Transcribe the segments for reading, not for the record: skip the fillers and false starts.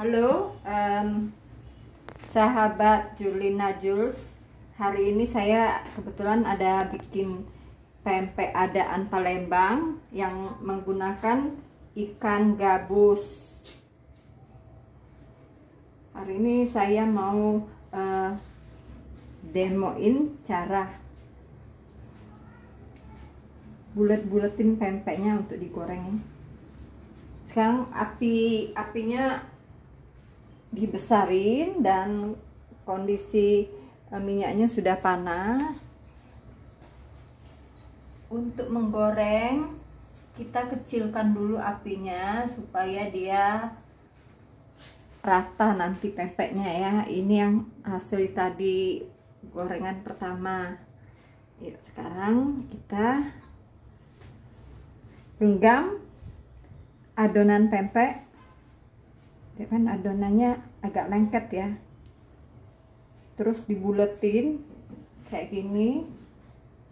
Halo, sahabat Julina Jules. Hari ini saya kebetulan ada bikin pempek adaan Palembang yang menggunakan ikan gabus. Hari ini saya mau demoin cara bulet-buletin pempeknya untuk digoreng. Sekarang apinya dibesarin dan kondisi minyaknya sudah panas. Untuk menggoreng kita kecilkan dulu apinya supaya dia rata nanti pempeknya ya. Ini yang hasil tadi gorengan pertama. Yuk, sekarang kita genggam adonan pempek. Ya kan adonannya agak lengket ya, terus dibuletin kayak gini.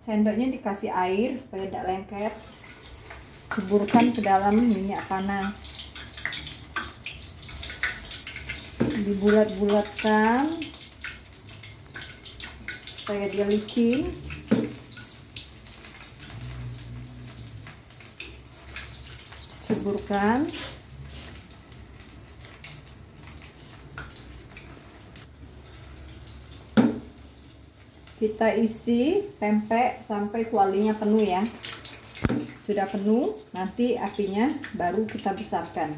Sendoknya dikasih air supaya tidak lengket, ceburkan ke dalam minyak panas, dibulat-bulatkan supaya dia licin. Ceburkan. Kita isi pempek sampai kualinya penuh ya. Sudah penuh, nanti apinya baru kita besarkan.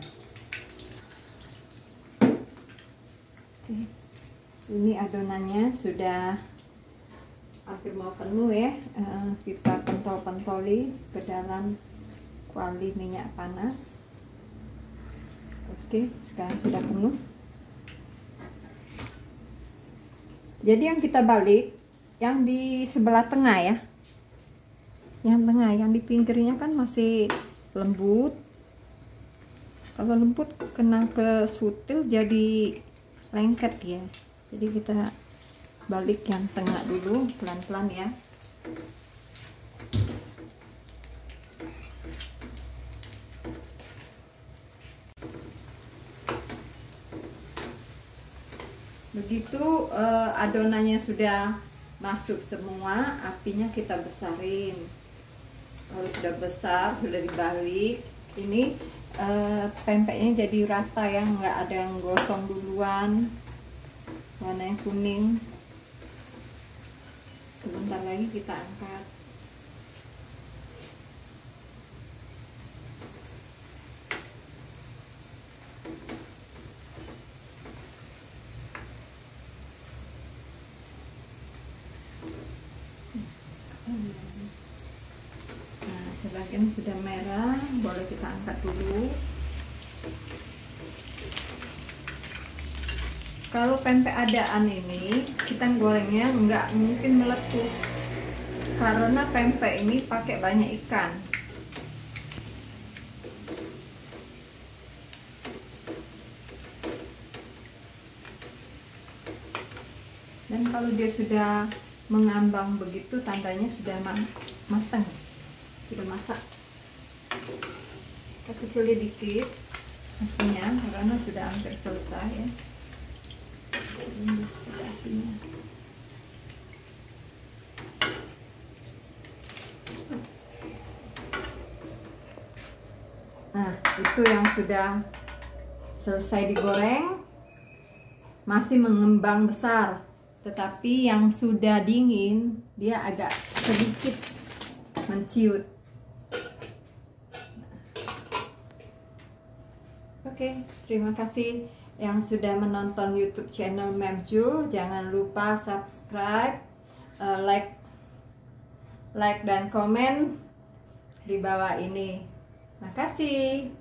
Ini adonannya sudah hampir mau penuh ya. Kita pentol-pentoli ke dalam kuali minyak panas. Oke, sekarang sudah penuh. Jadi yang kita balik yang di sebelah tengah ya, yang tengah, yang di pinggirnya kan masih lembut. Kalau lembut kena ke sutil jadi lengket ya. Jadi kita balik yang tengah dulu pelan-pelan ya. Begitu adonannya sudah masuk semua, apinya kita besarin. Kalau sudah besar, sudah dibalik, ini pempeknya jadi rata ya, nggak ada yang gosong duluan. Warna yang kuning. Sebentar lagi kita angkat. Nah, sebagian sudah merah, boleh kita angkat dulu. Kalau pempek adaan ini kita gorengnya nggak mungkin meletus karena pempek ini pakai banyak ikan. Dan kalau dia sudah mengambang begitu, tandanya sudah matang, sudah masak. Kita kecilin dikit apinya karena sudah hampir selesai ya. Kecilin dikit apinya. Nah, itu yang sudah selesai digoreng, masih mengembang besar. Tetapi yang sudah dingin dia agak sedikit menciut. Oke, terima kasih yang sudah menonton YouTube channel Memju. Jangan lupa subscribe, like dan komen di bawah ini. Makasih.